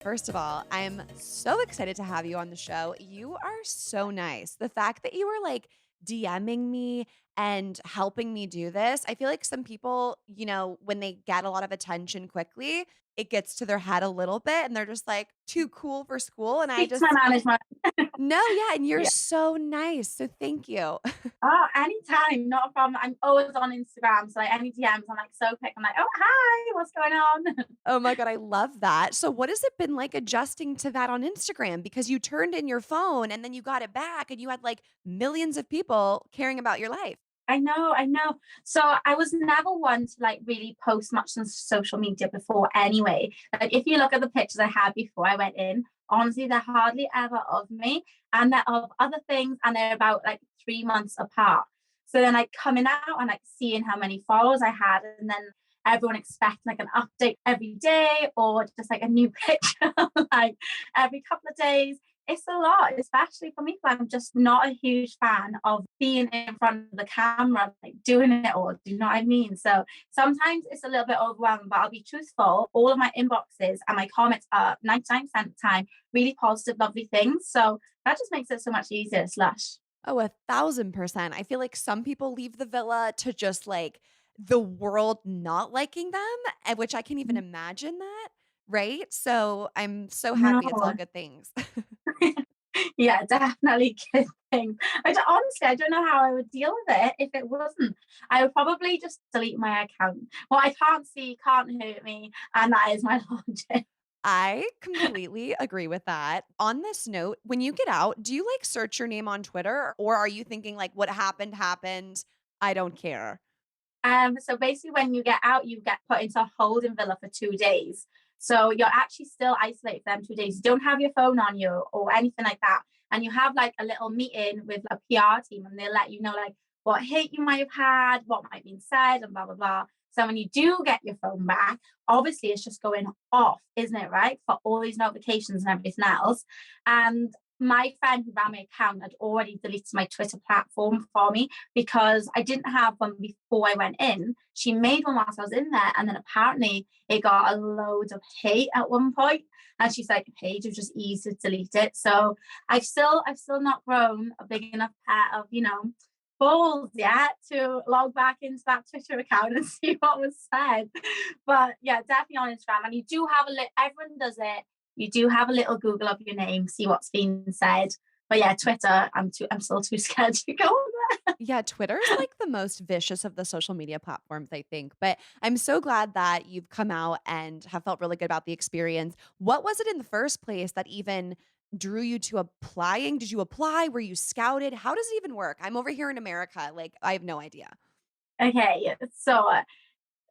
First of all, I'm so excited to have you on the show. You are so nice. The fact that you were like DMing me and helping me do this, I feel like some people, when they get a lot of attention quickly, it gets to their head a little bit and they're just like too cool for school. And I Speak to my just, management. no, yeah. And you're Yeah. so nice. So thank you. Oh, anytime, not a problem. I'm always on Instagram, so like any DMs, I'm like so quick. I'm like, oh hi, what's going on? Oh my God, I love that. So, what has it been like adjusting to that on Instagram? Because you turned in your phone and then you got it back and you had like millions of people caring about your life. I know. So I was never one to like really post much on social media before anyway. Like if you look at the pictures I had before I went in, honestly, they're hardly ever of me and they're of other things and they're about like 3 months apart. So then like coming out and like seeing how many followers I had and then everyone expecting like an update every day or just like a new picture like every couple of days, it's a lot, especially for me. 'Cause I'm just not a huge fan of being in front of the camera, like doing it all. Do you know what I mean? So sometimes it's a little bit overwhelming, but I'll be truthful. All of my inboxes and my comments are 99% of the time really positive, lovely things. So that just makes it so much easier, slash. Oh, 1,000%. I feel like some people leave the villa to just like the world not liking them, which I can even imagine that. Right. So, I'm so No. happy it's all good things. Yeah, definitely good things. Honestly, I don't know how I would deal with it if it wasn't. I would probably just delete my account. What I can't see can't hurt me, and that is my logic. I completely agree with that. On this note, when you get out, do you like search your name on Twitter or are you thinking like what happened happened? I don't care. So basically, when you get out, you get put into a holding villa for 2 days. So you're actually still isolated for them 2 days. You don't have your phone on you or anything like that. And you have like a little meeting with a PR team, and they'll let you know like what hate you might have had, what might have been said, and blah blah blah. So when you do get your phone back, obviously it's just going off, isn't it? Right, for all these notifications and everything else. And my friend who ran my account had already deleted my Twitter platform for me because I didn't have one before I went in. She made one whilst I was in there, and then apparently it got a load of hate at one point. And she's like, "Paige, it was just easy to delete it." So I've still not grown a big enough pair of balls yet to log back into that Twitter account and see what was said. But yeah, definitely on Instagram, and you do have everyone does it. You do have a little Google of your name, see what's been said. But yeah, Twitter, I'm still too scared to go on there. Yeah, Twitter is like the most vicious of the social media platforms, I think. But I'm so glad that you've come out and have felt really good about the experience. What was it in the first place that even drew you to applying? Did you apply? Were you scouted? How does it even work? I'm over here in America. Like, I have no idea. Okay, so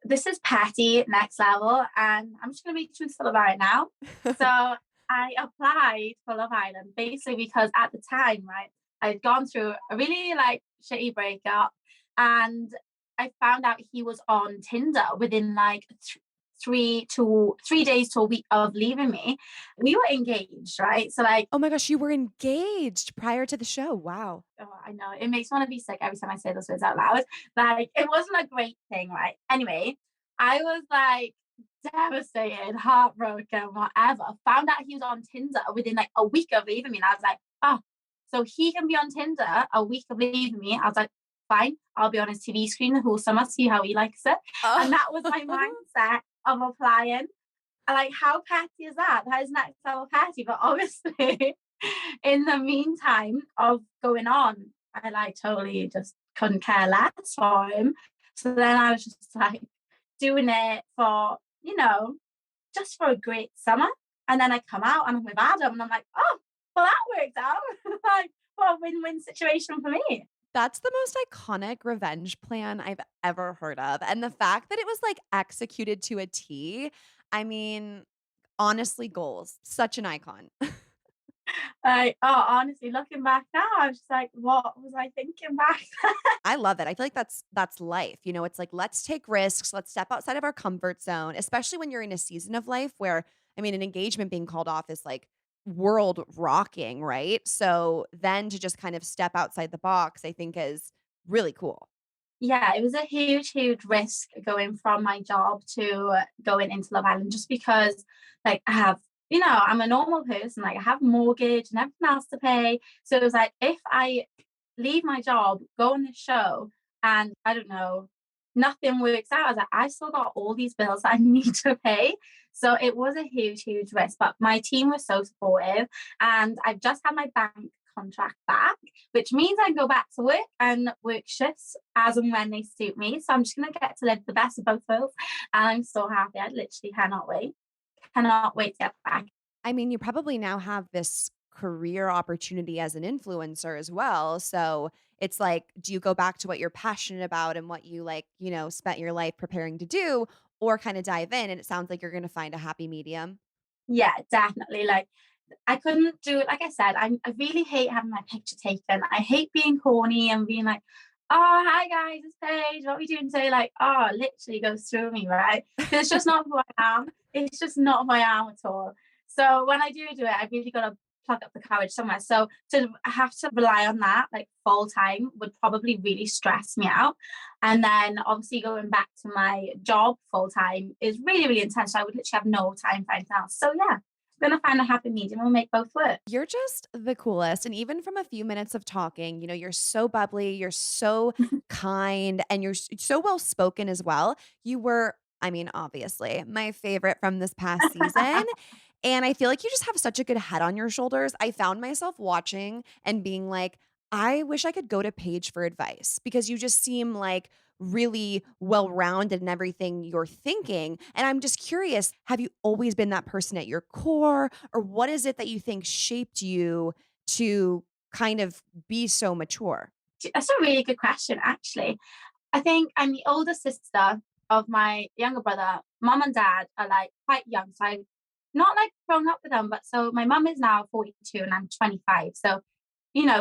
this is petty, next level, and I'm just gonna be truthful about it now. So I applied for Love Island basically because at the time, right, I had gone through a really like shitty breakup, and I found out he was on Tinder within like 3 to 3 days to a week of leaving me. We were engaged, right? So like, Oh my gosh, you were engaged prior to the show. Wow. oh, I know it makes me want to be sick every time I say those words out loud. Like, it wasn't a great thing, right? Anyway, I was like devastated, heartbroken, whatever. Found out he was on Tinder within like a week of leaving me. And I was like, oh, so he can be on Tinder a week of leaving me. I was like, fine, I'll be on his TV screen the whole summer, see how he likes it. And that was my Oh. mindset of applying. And like, how petty is that? That is next level petty. But obviously, in the meantime of going on, I like totally just couldn't care less for him. So then I was just like doing it for, just for a great summer. And then I come out and I'm with Adam and I'm like, oh, well, that worked out. Like, what a win-win situation for me. That's the most iconic revenge plan I've ever heard of, and the fact that it was, like, executed to a T, I mean, honestly, goals. Such an icon. Like, oh, honestly, looking back now, I was just like, what was I thinking back then? I love it. I feel like that's life, it's like, let's take risks, let's step outside of our comfort zone, especially when you're in a season of life where, I mean, an engagement being called off is, like, world rocking, right? So, then to just kind of step outside the box, I think is really cool. Yeah, it was a huge, huge risk going from my job to going into Love Island just because like I have I'm a normal person. Like I have a mortgage and everything else to pay. So it was like, if I leave my job, go on this show, and I don't know, nothing works out. I was like, I still got all these bills that I need to pay. So it was a huge, huge risk. But my team was so supportive, and I've just had my bank contract back, which means I can go back to work and work shifts as and when they suit me. So I'm just gonna get to live the best of both worlds. And I'm so happy. I literally cannot wait. Cannot wait to get back. I mean, you probably now have this career opportunity as an influencer as well. So it's like, do you go back to what you're passionate about and what you like, spent your life preparing to do, or kind of dive in? And it sounds like you're going to find a happy medium. Yeah, definitely. Like I couldn't do it. Like I said, I really hate having my picture taken. I hate being corny and being like, oh, hi guys, it's Paige. What are we doing today? Like, oh, literally goes through me, right? Because it's just not who I am. It's just not who I am at all. So when I do it, I really got to plug up the courage somewhere. So to have to rely on that like full time would probably really stress me out. And then obviously going back to my job full time is really, really intense. So I would literally have no time for anything else. So yeah, gonna find a happy medium. We'll make both work. You're just the coolest. And even from a few minutes of talking, you're so bubbly, you're so kind, and you're so well spoken as well. You were, I mean, obviously, my favorite from this past season. And I feel like you just have such a good head on your shoulders. I found myself watching and being like, I wish I could go to Paige for advice because you just seem like really well rounded in everything you're thinking. And I'm just curious, have you always been that person at your core? Or what is it that you think shaped you to kind of be so mature? That's a really good question, actually. I think I'm the older sister of my younger brother. Mom and dad are like quite young, so I've not like grown up with them. But so my mum is now 42 and I'm 25. So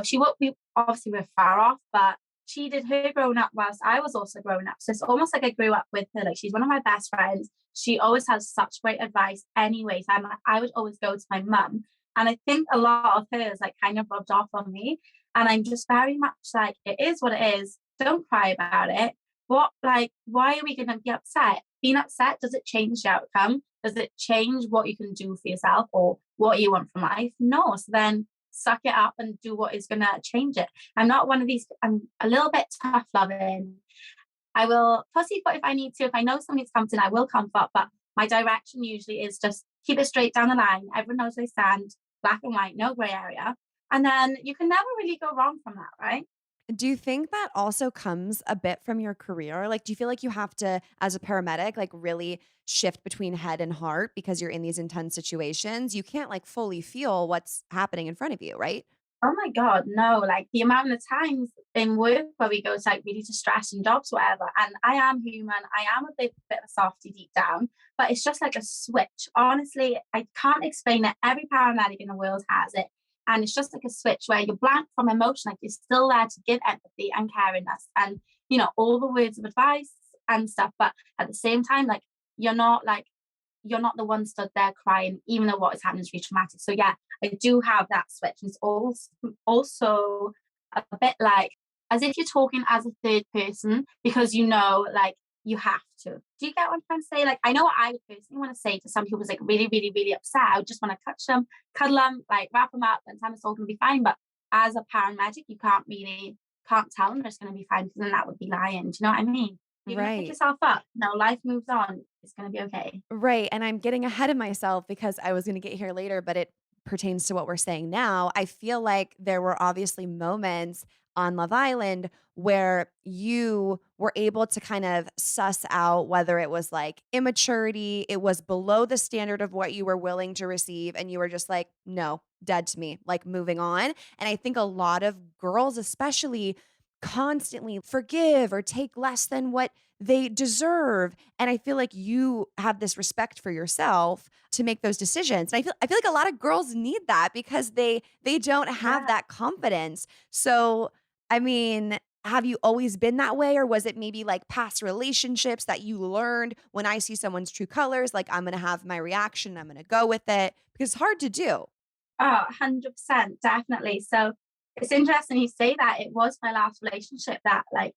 she would be obviously we're far off, but she did her growing up whilst I was also growing up. So it's almost like I grew up with her. Like she's one of my best friends. She always has such great advice, anyways. And I would always go to my mum. And I think a lot of hers like kind of rubbed off on me. And I'm just very much like, it is what it is. Don't cry about it. Why are we going to be upset? Being upset, does it change the outcome? Does it change what you can do for yourself or what you want from life? No. So then suck it up and do what is going to change it. I'm not one of these, I'm a little bit tough loving. I will pussyfoot if I need to. If I know something's coming, I will comfort, but my direction usually is just keep it straight down the line. Everyone knows where they stand, black and white, no gray area. And then you can never really go wrong from that, right? Do you think that also comes a bit from your career? Like, do you feel like you have to, as a paramedic, like really shift between head and heart because you're in these intense situations? You can't like fully feel what's happening in front of you, right? Oh my God, no. Like the amount of times in work where we go to like really distressing jobs, whatever. And I am human. I am a bit of a softie deep down, but it's just like a switch. Honestly, I can't explain it. Every paramedic in the world has it. And it's just like a switch where you're blank from emotion, like you're still there to give empathy and caringness and, all the words of advice and stuff. But at the same time, you're not like, you're not the one stood there crying, even though what is happening is really traumatic. So yeah, I do have that switch. And it's also a bit like as if you're talking as a third person because like you have to. Do you get what I'm trying to say? Like I know what I would personally want to say to somebody who was like really, really, really upset. I would just want to touch them, cuddle them, like wrap them up, and tell them it's all gonna be fine. But as a paramedic, you can't tell them it's gonna be fine because then that would be lying. Do you know what I mean? You're gonna pick Right. yourself up. No, life moves on. It's gonna be okay. Right, and I'm getting ahead of myself because I was gonna get here later, but it pertains to what we're saying now. I feel like there were obviously moments on Love Island where you were able to kind of suss out whether it was like immaturity, it was below the standard of what you were willing to receive, and you were just like, "No, dead to me," like moving on. And I think a lot of girls, especially, constantly forgive or take less than what they deserve. And I feel like you have this respect for yourself to make those decisions. And I feel like a lot of girls need that because they don't have Yeah. that confidence. So, I mean, have you always been that way or was it maybe like past relationships that you learned when I see someone's true colors like I'm going to have my reaction, I'm going to go with it because it's hard to do. Oh, 100%, definitely. So it's interesting you say that. It was my last relationship that, like,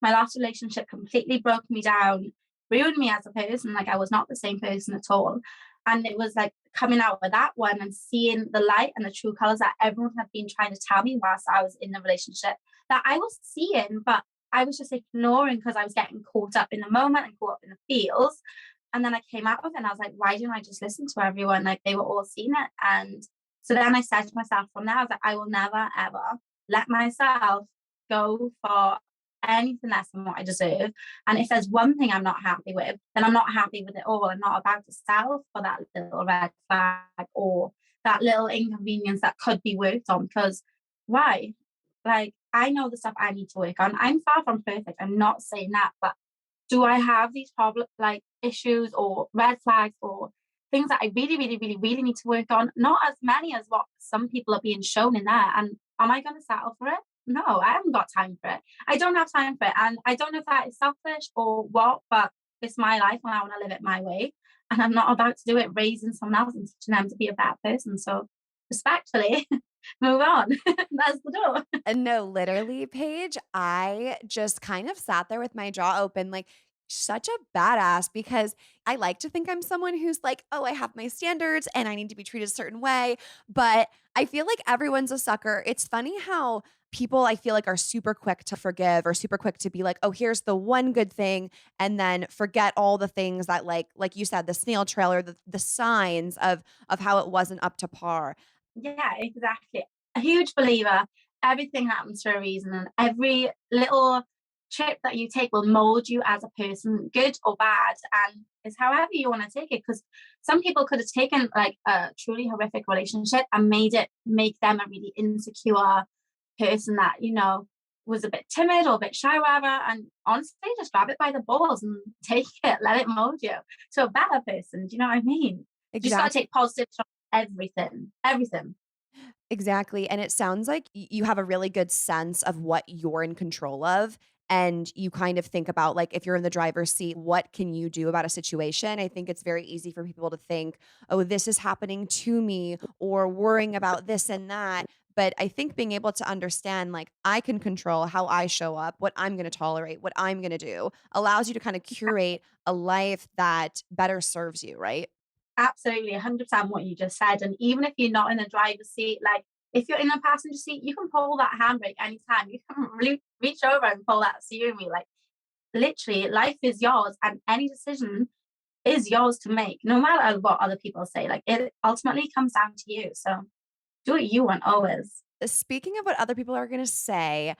my last relationship completely broke me down, ruined me as a person. Like, I was not the same person at all. And it was like coming out with that one and seeing the light and the true colors that everyone had been trying to tell me whilst I was in the relationship that I was seeing, but I was just ignoring because I was getting caught up in the moment and caught up in the feels. And then I came out of it and I was like, why didn't I just listen to everyone? Like they were all seeing it. And so then I said to myself from there, I was like, I will never ever let myself go for anything less than what I deserve. And if there's one thing I'm not happy with, then I'm not happy with it all. I'm not about to settle for that little red flag or that little inconvenience that could be worked on. Because why? Like, I know the stuff I need to work on. I'm far from perfect. I'm not saying that, but do I have these problem like issues or red flags or things that I really, really, really, really need to work on? Not as many as what some people are being shown in there. And am I going to settle for it? No, I haven't got time for it. I don't have time for it. And I don't know if that is selfish or what, but it's my life and I want to live it my way. And I'm not about to do it raising someone else and teaching them to be a bad person. So respectfully, move on. That's the door. And no, literally, Paige, I just kind of sat there with my jaw open, like, such a badass because I like to think I'm someone who's like, oh, I have my standards and I need to be treated a certain way. But I feel like everyone's a sucker. It's funny how people I feel like are super quick to forgive or super quick to be like, oh, here's the one good thing, and then forget all the things that like you said, the snail trail or the signs of how it wasn't up to par. Yeah, exactly. A huge believer. Everything happens for a reason, and every little trip that you take will mold you as a person, good or bad. And it's however you want to take it. Because some people could have taken like a truly horrific relationship and made it make them a really insecure person that, was a bit timid or a bit shy, whatever. And honestly, just grab it by the balls and take it, let it mold you to a better person. Do you know what I mean? You just got to Exactly. take positives from everything, everything. Exactly, and it sounds like you have a really good sense of what you're in control of, and you kind of think about, like, if you're in the driver's seat, what can you do about a situation? I think it's very easy for people to think, "Oh, this is happening to me," or worrying about this and that, but I think being able to understand, like, I can control how I show up, what I'm gonna tolerate, what I'm gonna do, allows you to kinda curate a life that better serves you, right? Absolutely, 100% what you just said. And even if you're not in the driver's seat, like if you're in the passenger seat, you can pull that handbrake anytime. You can reach over and pull that steering wheel. Like literally, life is yours, and any decision is yours to make, no matter what other people say. Like it ultimately comes down to you. So do what you want always. Speaking of what other people are gonna say,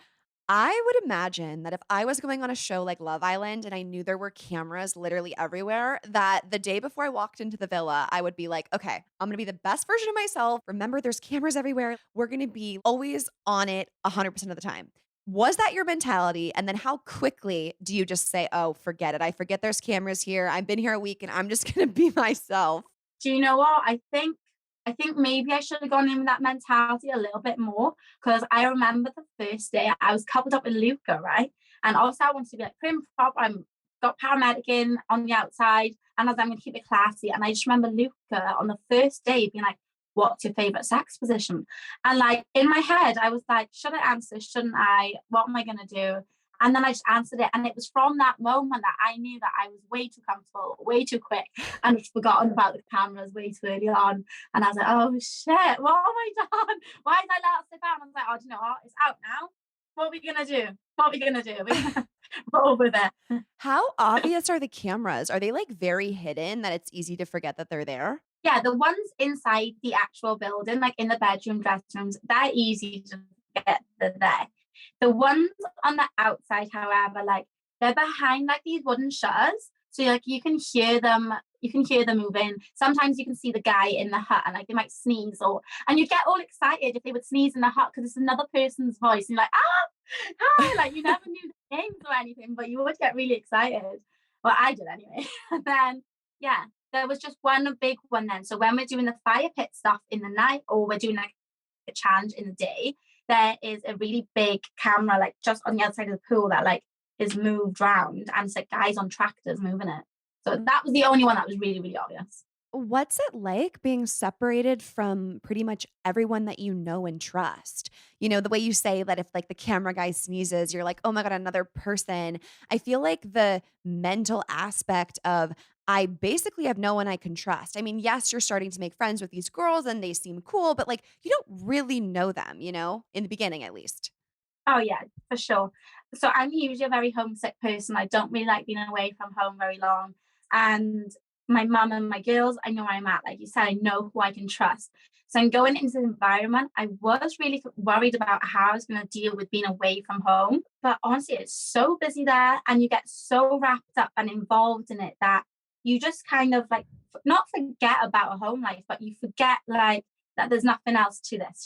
I would imagine that if I was going on a show like Love Island and I knew there were cameras literally everywhere, that the day before I walked into the villa, I would be like, okay, I'm gonna be the best version of myself. Remember, there's cameras everywhere. We're gonna be always on it 100% of the time. Was that your mentality? And then how quickly do you just say, oh, forget it? I forget there's cameras here. I've been here a week and I'm just gonna be myself. Do you know what? I think maybe I should have gone in with that mentality a little bit more because I remember the first day I was coupled up with Luca, right? And also I wanted to be like prim proper. I'm got paramedic in on the outside, and I was I'm gonna keep it classy. And I just remember Luca on the first day being like, "What's your favorite sex position?" And like in my head, I was like, "Should I answer? Shouldn't I? What am I gonna do?" And then I just answered it, and it was from that moment that I knew that I was way too comfortable, way too quick, and I'd forgotten about the cameras way too early on. And I was like, oh shit, what have I done? Why did I let it slip out? And I was like, oh, do you know what? It's out now. What are we gonna do? What are we gonna do? We're gonna roll with it. How obvious are the cameras? Are they like very hidden that it's easy to forget that they're there? Yeah, the ones inside the actual building, like in the bedroom, dressing rooms, they're easy to get there. The ones on the outside, however, like they're behind like these wooden shutters. So like you can hear them moving. Sometimes you can see the guy in the hut and like they might sneeze and you get all excited if they would sneeze in the hut because it's another person's voice. And you're like, hi, like you never knew the names or anything, but you would get really excited. Well, I did anyway. And then yeah, there was just one big one then. So when we're doing the fire pit stuff in the night or we're doing like a challenge in the day, there is a really big camera like just on the outside of the pool that like is moved round and it's like guys on tractors moving it. So that was the only one that was really, really obvious. What's it like being separated from pretty much everyone that you know and trust? You know, the way you say that if like the camera guy sneezes, you're like, oh my God, another person. I feel like the mental aspect of I basically have no one I can trust. I mean, yes, you're starting to make friends with these girls and they seem cool, but like you don't really know them, in the beginning at least. Oh yeah, for sure. So I'm usually a very homesick person. I don't really like being away from home very long. And my mum and my girls, I know where I'm at. Like you said, I know who I can trust. So I'm going into the environment. I was really worried about how I was going to deal with being away from home. But honestly, it's so busy there and you get so wrapped up and involved in it that you just kind of like not forget about a home life, but you forget like that there's nothing else to this,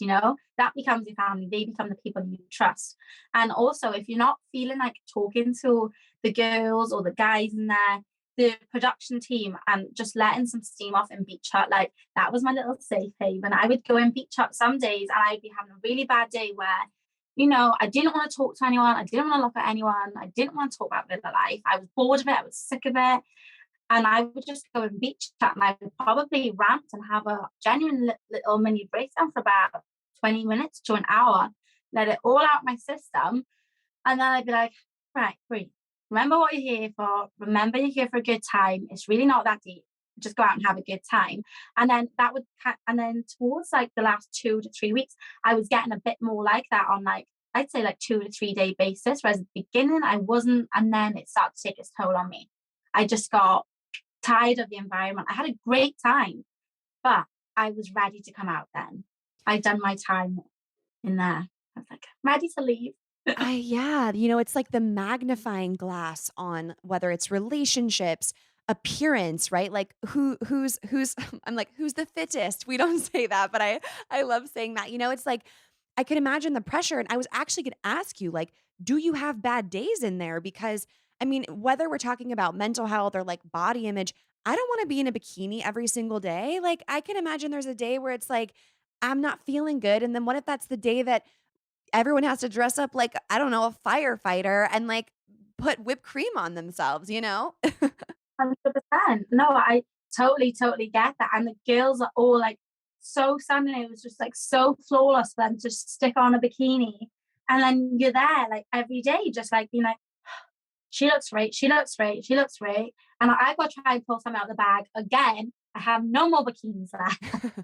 that becomes your family. They become the people you trust. And also, if you're not feeling like talking to the girls or the guys in there, the production team and just letting some steam off in beach hut, like that was my little safe haven. I would go in beach hut some days and I'd be having a really bad day where, I didn't want to talk to anyone. I didn't want to look at anyone. I didn't want to talk about villa life. I was bored of it. I was sick of it. And I would just go and beach chat and I would probably rant and have a genuine little mini breakdown for about 20 minutes to an hour, let it all out my system. And then I'd be like, right, breathe. Remember what you're here for. Remember you're here for a good time. It's really not that deep. Just go out and have a good time. And then and then towards like the last 2 to 3 weeks, I was getting a bit more like that on like, I'd say like 2 to 3 day basis. Whereas at the beginning I wasn't. And then it started to take its toll on me. I just got tired of the environment. I had a great time, but I was ready to come out then. I'd done my time in there. I was like, ready to leave. Yeah, it's like the magnifying glass on whether it's relationships, appearance, right? Like who's I'm like, who's the fittest? We don't say that, but I love saying that. It's like I can imagine the pressure. And I was actually gonna ask you, like, do you have bad days in there? Because I mean, whether we're talking about mental health or like body image, I don't want to be in a bikini every single day. Like, I can imagine there's a day where it's like, I'm not feeling good. And then what if that's the day that everyone has to dress up like, I don't know, a firefighter and, like, put whipped cream on themselves, you know? 100%. No, I totally, totally get that. And the girls are all like so stunning. It was just like so flawless for them to stick on a bikini. And then you're there like every day, just like being like, she looks great, she looks great, she looks great. And I got to try and pull something out of the bag again. I have no more bikinis left.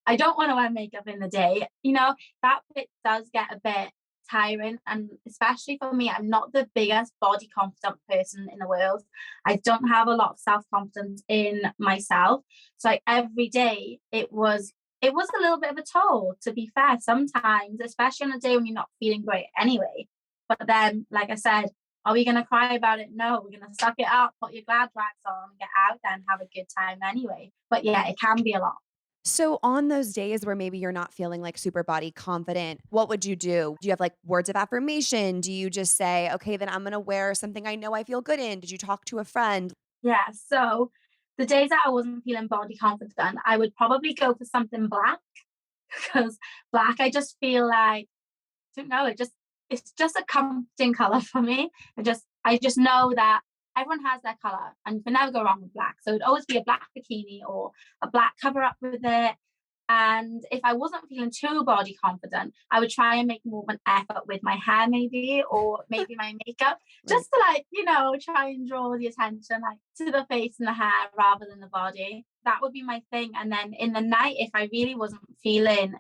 I don't want to wear makeup in the day. That bit does get a bit tiring. And especially for me, I'm not the biggest body confident person in the world. I don't have a lot of self confidence in myself. So like every day it was a little bit of a toll, to be fair, sometimes, especially on a day when you're not feeling great anyway. But then, like I said, are we gonna cry about it? No, we're gonna suck it up, put your glad rags on, get out there and have a good time anyway. But yeah, it can be a lot. So on those days where maybe you're not feeling, like, super body confident, what would you do? Do you have, like, words of affirmation? Do you just say, "Okay, then I'm gonna wear something I know I feel good in"? Did you talk to a friend? Yeah, so the days that I wasn't feeling body confident, I would probably go for something black because black, I just feel like, I don't know, it's just a comforting color for me. I just know that everyone has their color and you can never go wrong with black. So it'd always be a black bikini or a black cover up with it. And if I wasn't feeling too body confident, I would try and make more of an effort with my hair, maybe, or maybe my makeup, Right. just to like, try and draw the attention like to the face and the hair rather than the body. That would be my thing. And then in the night, if I really wasn't feeling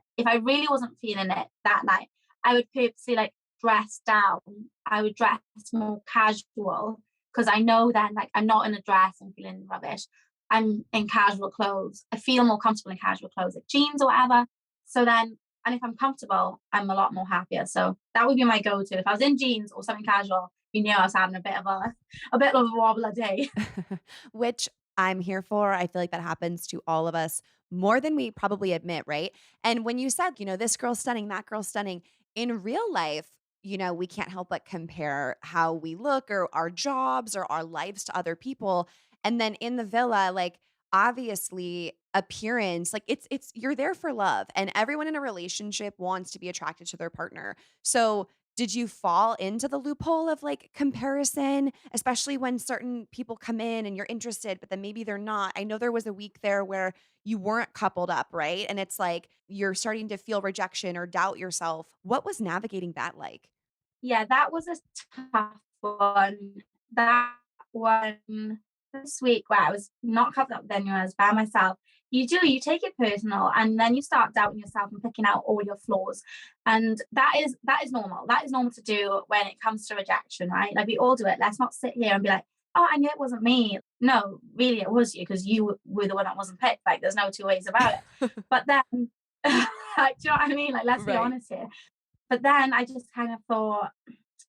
it that night, I would purposely like dress down. I would dress more casual because I know then like I'm not in a dress and feeling rubbish. I'm in casual clothes. I feel more comfortable in casual clothes, like jeans or whatever. So then, and if I'm comfortable, I'm a lot more happier. So that would be my go-to. If I was in jeans or something casual, I was having a bit of a wobbler day. Which I'm here for. I feel like that happens to all of us more than we probably admit, right? And when you said, this girl's stunning, that girl's stunning, in real life, we can't help but compare how we look or our jobs or our lives to other people. And then in the villa, like, obviously appearance, like, it's you're there for love, and everyone in a relationship wants to be attracted to their partner. So did you fall into the loophole of, like, comparison, especially when certain people come in and you're interested, but then maybe they're not? I know there was a week there where you weren't coupled up, right? And it's like you're starting to feel rejection or doubt yourself. What was navigating that like? Yeah, that was a tough one. That one. this week where I was not coupled up with anyone, I was by myself. You take it personal, and then you start doubting yourself and picking out all your flaws. And that is normal. That is normal to do when it comes to rejection, right? Like we all do it. Let's not sit here and be like, oh, I knew it wasn't me. No, really it was you, because you were the one that wasn't picked. Like there's no two ways about it. But then like, do you know what I mean? Like let's be Right. honest here. But then I just kind of thought,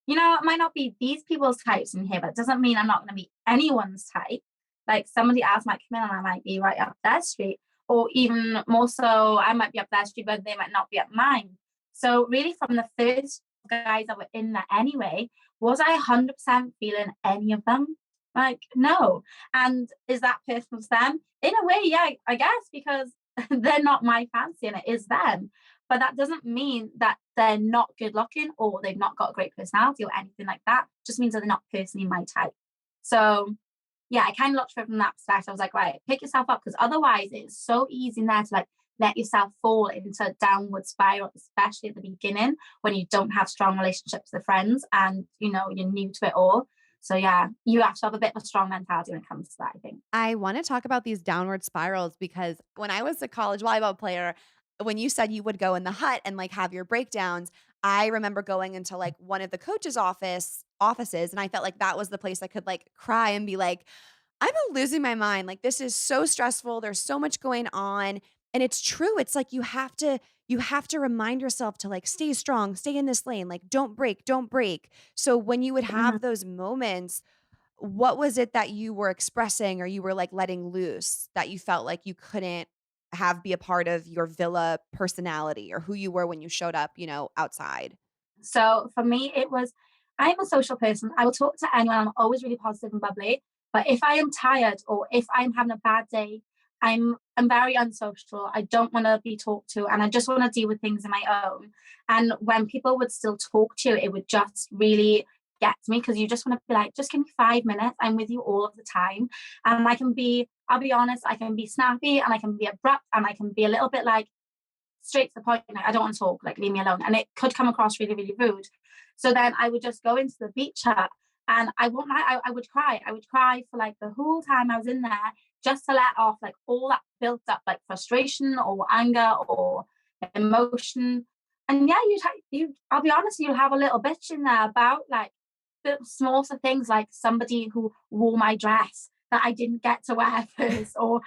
it might not be these people's types in here, but it doesn't mean I'm not going to be anyone's type. Like somebody else might come in and I might be right up their street, or even more so, I might be up their street, but they might not be up mine. So really, from the first guys that were in there anyway, was I 100% feeling any of them? Like no. And is that personal to them? In a way, yeah, I guess, because they're not my fancy and it is them. But that doesn't mean that they're not good looking or they've not got a great personality or anything like that. It just means that they're not personally my type. So yeah, I kind of looked at it from that perspective. I was like, right, pick yourself up, because otherwise it's so easy in there to like let yourself fall into a downward spiral, especially at the beginning when you don't have strong relationships with friends and you're new to it all. So yeah, you have to have a bit of a strong mentality when it comes to that, I think. I wanna talk about these downward spirals because when I was a college volleyball player, when you said you would go in the hut and, like, have your breakdowns, I remember going into, like, one of the coach's offices, and I felt like that was the place I could, like, cry and be like, "I'm losing my mind, like, this is so stressful, there's so much going on," and it's true, it's like you have to remind yourself to, like, stay strong, stay in this lane, like, don't break, don't break. So when you would Mhm. have those moments, what was it that you were expressing or you were, like, letting loose that you felt like you couldn't have be a part of your villa personality or who you were when you showed up, outside? So for me, it was, I'm a social person. I will talk to anyone. I'm always really positive and bubbly. But if I am tired or if I'm having a bad day, I'm very unsocial. I don't want to be talked to, and I just want to deal with things in my own. And when people would still talk to you, it would just really get to me, because you just want to be like, just give me 5 minutes. I'm with you all of the time. And I'll be honest, I can be snappy and I can be abrupt and I can be a little bit like, straight to the point, like, I don't want to talk, like, leave me alone. And it could come across really, really rude. So then I would just go into the beach hut, and I won't lie, I would cry. I would cry for like the whole time I was in there, just to let off like all that built up like frustration or anger or emotion. And yeah, I'll be honest, you'll have a little bitch in there about like the small things, like somebody who wore my dress that I didn't get to wear first, or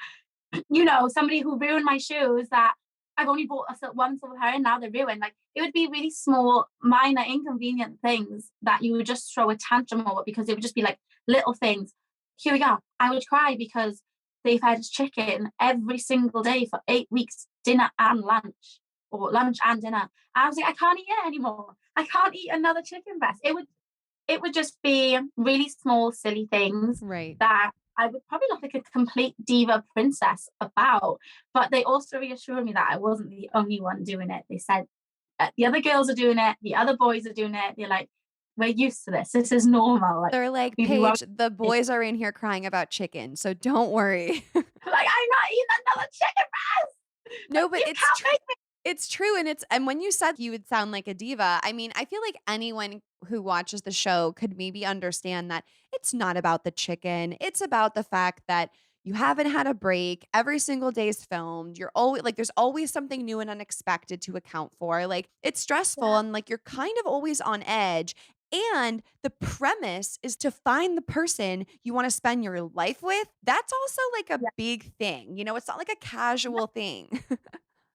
somebody who ruined my shoes that I've only bought one silver pair and now they're ruined. Like it would be really small, minor, inconvenient things that you would just throw a tantrum over, because it would just be like little things. Here we go. I would cry because they fed us chicken every single day for 8 weeks, dinner and lunch, or lunch and dinner. And I was like, I can't eat it anymore. I can't eat another chicken breast. It would just be really small, silly things Right. that I would probably look like a complete diva princess about. But they also reassured me that I wasn't the only one doing it. They said the other girls are doing it, the other boys are doing it. They're like, we're used to this. This is normal. Like They're like, we won't. "Paige, the boys are in here crying about chicken, so don't worry." Like I'm not eating another chicken breast. Like No, but you it's can't make me. It's true, and when you said you would sound like a diva, I mean, I feel like anyone who watches the show could maybe understand that it's not about the chicken, it's about the fact that you haven't had a break, every single day is filmed, you're always like, there's always something new and unexpected to account for, like, it's stressful Yeah, and, like, you're kind of always on edge, and the premise is to find the person you wanna spend your life with, that's also, like, a yeah, big thing, it's not like a casual thing.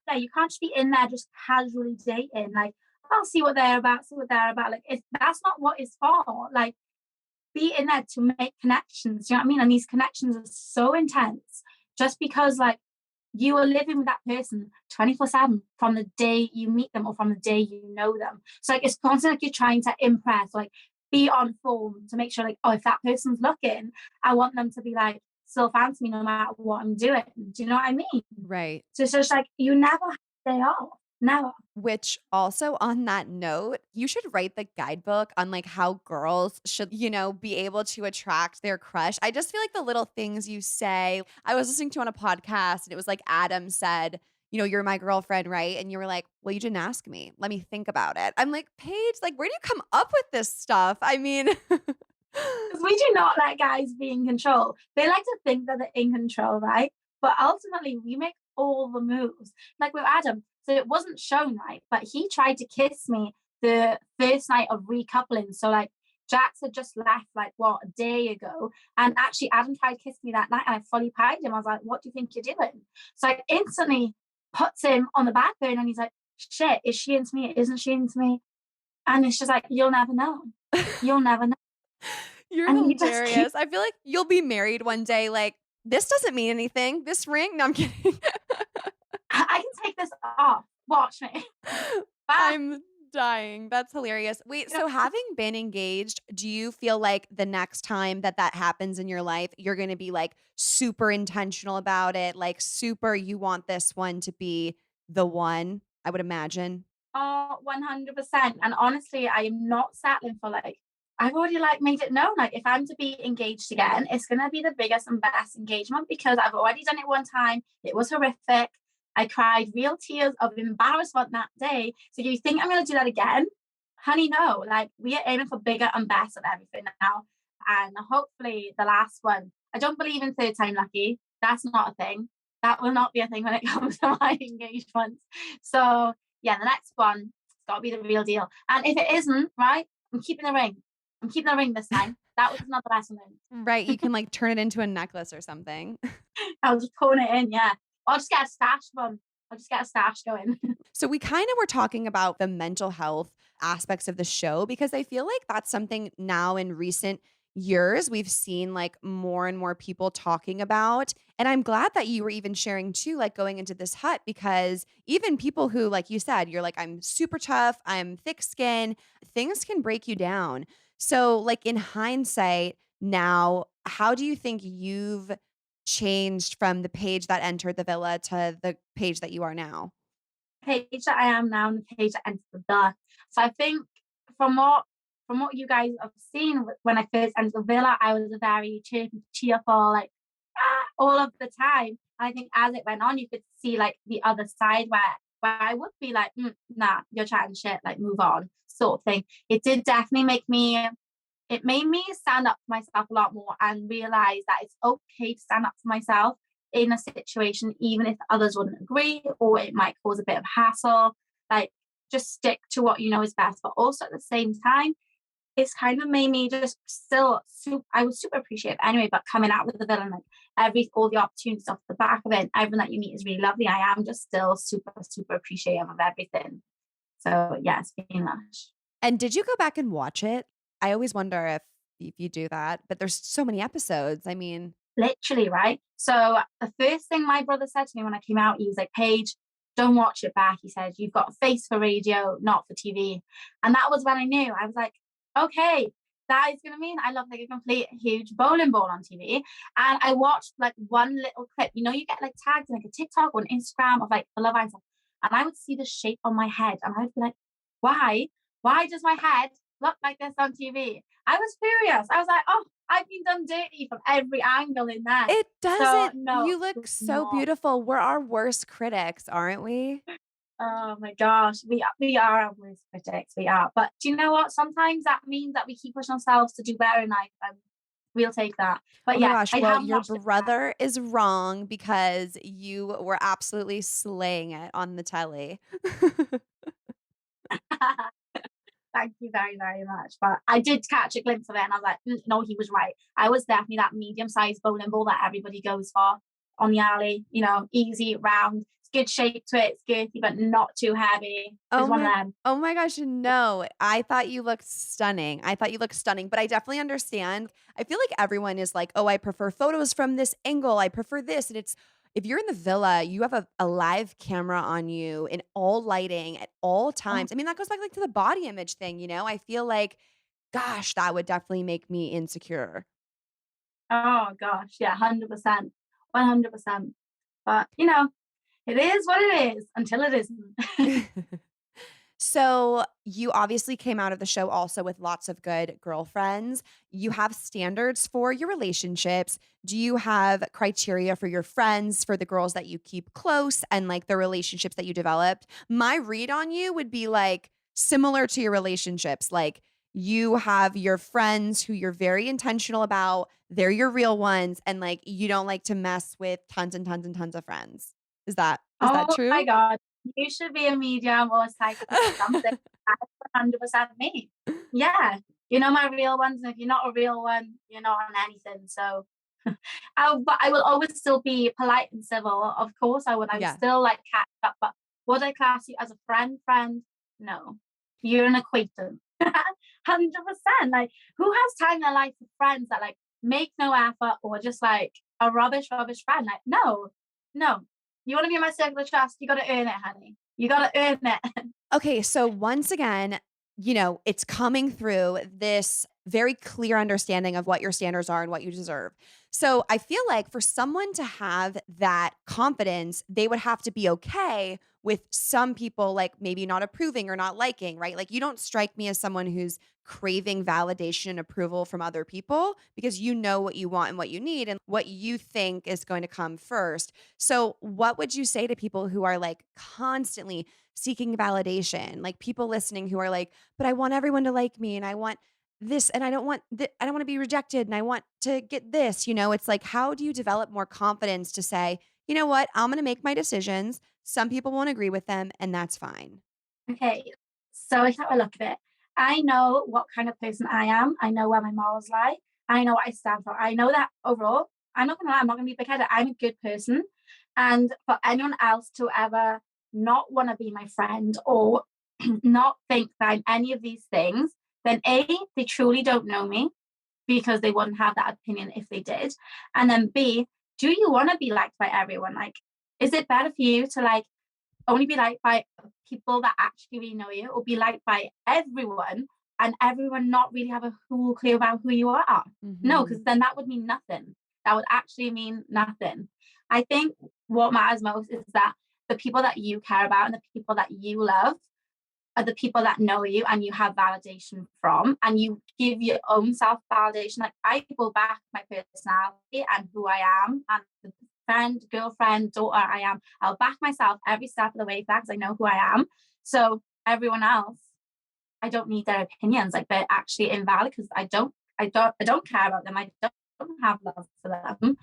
yeah. You can't just be in there just casually dating. Like I'll see what they're about, see what they're about. Like that's not what it's for. Like be in there to make connections. You know what I mean? And these connections are so intense just because like you are living with that person 24/7 from the day you meet them or from the day you know them. So like it's constantly like you're trying to impress, like be on form to make sure like, oh, if that person's looking, I want them to be like still fancy me no matter what I'm doing. Do you know what I mean? Right. So it's just like you never have a day off. Never. Which also on that note, you should write the guidebook on like how girls should, be able to attract their crush. I just feel like the little things you say. I was listening to on a podcast and it was like Adam said, you're my girlfriend, right? And you were like, well, you didn't ask me. Let me think about it. I'm like, Paige, like, where do you come up with this stuff? I mean, Because we do not let guys be in control. They like to think that they're in control, right? But ultimately, we make all the moves. Like with Adam, so it wasn't shown, right? But he tried to kiss me the first night of recoupling. So like Jax had just left like what a day ago, and actually Adam tried to kiss me that night, and I fully pied him. I was like, "What do you think you're doing?" So I instantly puts him on the back burner, and he's like, "Shit, is she into me? Isn't she into me?" And it's just like you'll never know. You'll never know. You're And you just keep hilarious. I feel like you'll be married one day, like, "This doesn't mean anything. This ring" no, I'm kidding. I can take this off. Watch me. Bye. I'm dying. That's hilarious. Wait, You know, so having been engaged, do you feel like the next time that that happens in your life, you're gonna be, like, super intentional about it, like, super you want this one to be the one, I would imagine? oh, 100%. And honestly, I am not settling for like, I've already like made it known. Like, if I'm to be engaged again, it's going to be the biggest and best engagement because I've already done it one time. It was horrific. I cried real tears of embarrassment that day. So you think I'm going to do that again? Honey, no. Like, we are aiming for bigger and best of everything now. And hopefully, the last one. I don't believe in third time lucky. That's not a thing. That will not be a thing when it comes to my engagements. So, yeah, the next one, it's got to be the real deal. And if it isn't, right, I'm keeping the ring. I'm keeping the ring this time. That was not the lesson Right, you learned. can, like, turn it into a necklace or something. I was just pulling it in, yeah. I'll just get a stash from. I'll just get a stash going. So we kind of were talking about the mental health aspects of the show because I feel like that's something now in recent years we've seen like more and more people talking about. And I'm glad that you were even sharing too, like going into this hut because even people who, like you said, you're like, I'm super tough, I'm thick skin, things can break you down. So, like in hindsight, now, how do you think you've changed from the page that entered the villa to the page that you are now? Page that I am now and the page that entered the. So I think from what from what you guys have seen when I first entered the villa, I was a very chirpy, cheerful, like all of the time. I think as it went on, you could see like the other side where I would be like, nah, you're chatting shit, like move on, sort of thing. It did definitely make me. It made me stand up for myself a lot more and realize that it's okay to stand up for myself in a situation, even if others wouldn't agree or it might cause a bit of hassle. Like, just stick to what you know is best. But also at the same time, it's kind of made me just still, I was super appreciative anyway, but coming out with the villain, like all the opportunities off the back of it, and everyone that you meet is really lovely. I am just still super, super appreciative of everything. So, yeah, it's been lush. And did you go back and watch it? I always wonder if you do that, but there's so many episodes. I mean, Literally, right? So the first thing my brother said to me when I came out, he was like, Paige, don't watch it back. He said, you've got a face for radio, not for TV. And that was when I knew. I was like, okay, that is going to mean I look like a complete huge bowling ball on TV. And I watched like one little clip. You know, you get like tagged in like a TikTok or an Instagram of like the Love Island stuff. And I would see the shape on my head and I'd be like, why? Why does my head look like this on TV? I was furious. I was like, oh, I've been done dirty from every angle in there. it So doesn't. no, You look do so not. beautiful. We're our worst critics, aren't we? Oh my gosh, we are our worst critics. We are. But do you know what? Sometimes that means that we keep pushing ourselves to do better in life, and we'll take that. But Oh my yeah, gosh. I Well, have your watched it brother is wrong because you were absolutely slaying it on the telly. back. Thank you very, very much. But I did catch a glimpse of it, and I was like, no, he was right. I was definitely that medium-sized bowling ball that everybody goes for on the alley. You know, easy, round, it's good shape to it, it's girthy, but not too heavy. It's Oh one of my them. oh my gosh, no. I thought you looked stunning. I thought you looked stunning, but I definitely understand. I feel like everyone is like, "Oh, I prefer photos from this angle. I prefer this." And it's if you're in the villa, you have a live camera on you in all lighting at all Oh, times. I mean, that goes back like to the body image thing, you know? I feel like, gosh, that would definitely make me insecure. oh gosh, yeah, 100%, 100%. But you know, it is what it is until it isn't. So, you obviously came out of the show also with lots of good girlfriends. You have standards for your relationships. Do you have criteria for your friends, for the girls that you keep close and like the relationships that you developed? My read on you would be like similar to your relationships. Like you have your friends who you're very intentional about. They're your real ones. And like, you don't like to mess with tons and tons and tons of friends. Is that Oh my true? God. You should be a medium or a psychic or something. That's 100% me. Yeah. You know my real ones, and if you're not a real one, you're not on anything. So but I will always still be polite and civil. Of course I would. I would Yeah. still like catch up, but would I class you as a friend? Friend? No. You're an acquaintance. 100%. Like, who has time in their life for friends that like make no effort or just like a rubbish friend? Like, no, no. You want to be in my circle of trust, you gotta earn it, honey. You gotta earn it. Okay, so once again, it's coming through this very clear understanding of what your standards are and what you deserve. So I feel like for someone to have that confidence, they would have to be okay with some people like maybe not approving or not liking, right? Like you don't strike me as someone who's craving validation and approval from other people because you know what you want and what you need and what you think is going to come first. So what would you say to people who are like constantly seeking validation, like people listening who are like, but I want everyone to like me and I want this and I don't want to be rejected and I want to get this, it's like how do you develop more confidence to say, "You know what? I'm going to make my decisions. Some people won't agree with them and that's fine." Okay, so if I look at it, I know what kind of person I am. I know where my morals lie. I know what I stand for. I know that overall, I'm not gonna lie, I'm not gonna be big headed. I'm a good person. And for anyone else to ever not want to be my friend or not think that I'm any of these things, then A, they truly don't know me because they wouldn't have that opinion if they did. And then B, do you want to be liked by everyone? Like, is it better for you to like only be liked by people that actually really know you or be liked by everyone and everyone not really have a whole clue about who you are? No, because Mhm. then that would mean nothing. That would actually mean nothing. I think what matters most is that the people that you care about and the people that you love are the people that know you and you have validation from, and you give your own self validation. Like, I go back my personality and who I am and the friend, girlfriend, daughter I am. I'll back myself every step of the way for that because I know who I am. So everyone else, I don't need their opinions. Like, they're actually invalid because I don't care about them. I don't have love for them.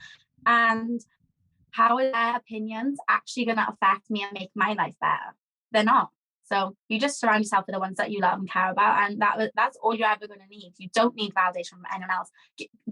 And how are their opinions actually going to affect me and make my life better? They're not. So you just surround yourself with the ones that you love and care about, and that's all you're ever going to need. You don't need validation from anyone else.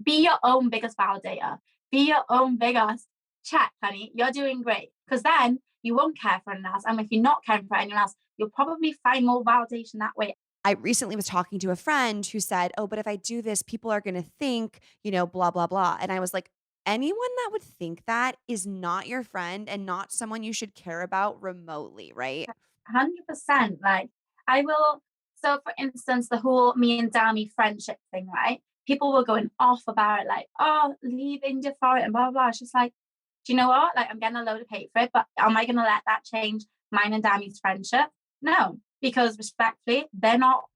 Be your own biggest validator. Be your own biggest check, honey. You're doing great, because then you won't care for anyone else. And if you're not caring for anyone else, you'll probably find more validation that way. I recently was talking to a friend who said, "Oh, but if I do this, people are going to think, blah, blah, blah." And I was like, anyone that would think that is not your friend and not someone you should care about remotely, right? 100%. Like, I will. So, for instance, the whole me and Dami friendship thing, right? People were going off about it, like, oh, leave India for it and blah, blah, blah. It's just like, do you know what? Like, I'm getting a load of hate for it, but am I going to let that change mine and Dami's friendship? No, because respectfully, they're not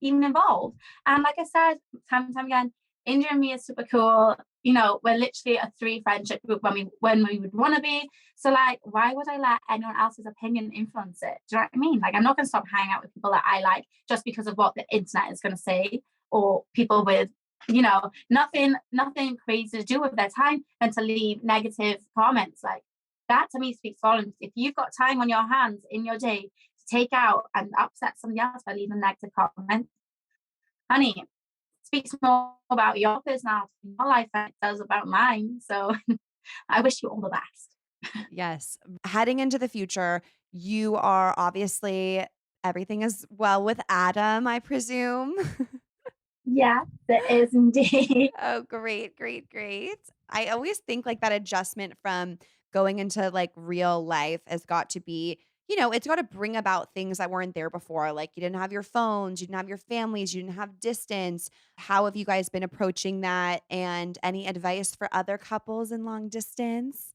even involved. And like I said, time and time again, India and me is super cool. We're literally a three friendship group when we would want to be. So, like, why would I let anyone else's opinion influence it? Do you know what I mean? Like, I'm not going to stop hanging out with people that I like just because of what the internet is going to say, or people with, nothing crazy to do with their time and to leave negative comments. Like, that to me speaks volumes. If you've got time on your hands in your day to take out and upset somebody else by leaving a negative comment, honey, speaks more about your personality, your life than it does about mine. So I wish you all the best. Yes. Heading into the future, you are obviously everything is well with Adam, I presume. Yeah, there is indeed. Oh, great, great, great. I always think like that adjustment from going into like real life has got to be, it's got to bring about things that weren't there before. Like you didn't have your phones, you didn't have your families, you didn't have distance. How have you guys been approaching that? And any advice for other couples in long distance?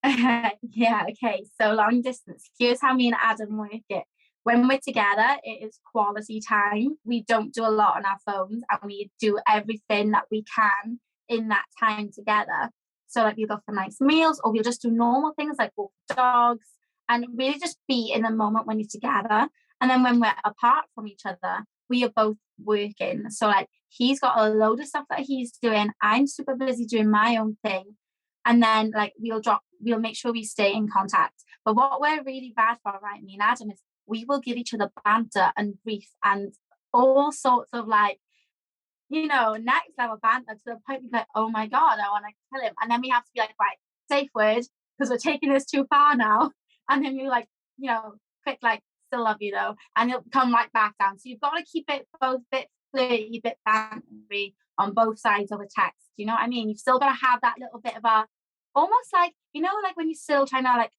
Yeah, okay. So long distance. Here's how me and Adam work it. When we're together, it is quality time. We don't do a lot on our phones and we do everything that we can in that time together. So, like, we'll go for nice meals or we'll just do normal things like walk the dogs and really just be in the moment when you're together. And then when we're apart from each other, we are both working. So like he's got a load of stuff that he's doing. I'm super busy doing my own thing. And then like we'll make sure we stay in contact. But what we're really bad for, right, me and Adam, is we will give each other banter and grief and all sorts of like, next level banter to the point we're like, oh my God, I want to kill him. And then we have to be like, right, safe word, because we're taking this too far now. And then we're like, quick, like, still love you though. And it'll come right back down. So you've got to keep it both bit flirty, bit bantery on both sides of a text. You know what I mean? You've still got to have that little bit of a, almost like, like when you're still trying to like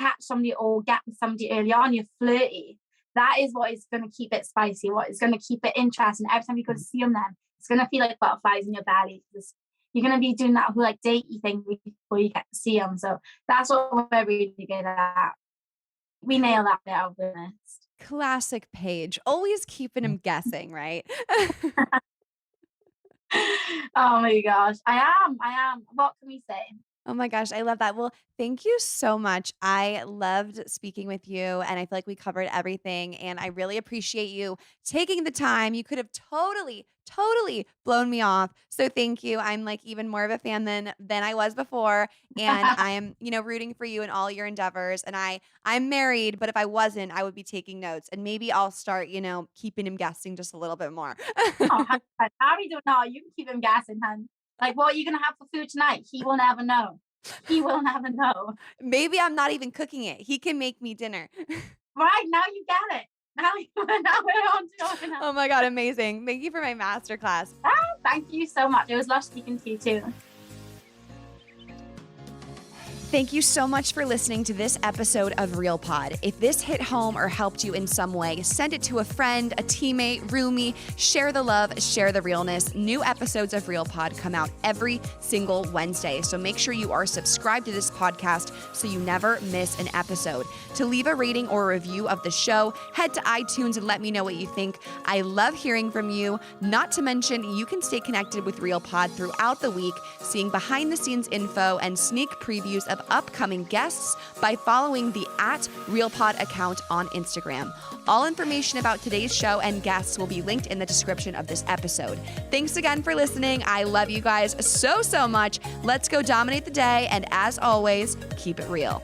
catch somebody or get with somebody early on, you're flirty. That is what is going to keep it spicy, what is going to keep it interesting. Every time you go to see them then, it's going to feel like butterflies in your belly, because you're going to be doing that whole like datey thing before you get to see them. So that's what we're really good at. We nail that bit, I'll be honest. Classic Paige, always keeping him guessing, right? Oh my gosh, I am. What can we say? Oh my gosh, I love that. Well, thank you so much. I loved speaking with you, and I feel like we covered everything, and I really appreciate you taking the time. You could have totally blown me off. So thank you. I'm like even more of a fan than I was before, and I'm, rooting for you in all your endeavors. And I'm married, but if I wasn't, I would be taking notes, and maybe I'll start, keeping him guessing just a little bit more. Oh, Harry don't know. You can keep him guessing, hun. Like, what are you going to have for food tonight? He will never know. He will never know. Maybe I'm not even cooking it. He can make me dinner. Right, now you get it. Now we're on to it. Oh my God, amazing. Thank you for my masterclass. Thank you so much. It was lovely speaking to you too. Thank you so much for listening to this episode of Real Pod. If this hit home or helped you in some way, send it to a friend, a teammate, roomie. Share the love, share the realness. New episodes of Real Pod come out every single Wednesday, so make sure you are subscribed to this podcast so you never miss an episode. To leave a rating or a review of the show, head to iTunes and let me know what you think. I love hearing from you. Not to mention, you can stay connected with Real Pod throughout the week, seeing behind the scenes info and sneak previews of upcoming guests by following the @RealPod account on Instagram. All information about today's show and guests will be linked in the description of this episode. Thanks again for listening. I love you guys so much. Let's go dominate the day. And as always, keep it real.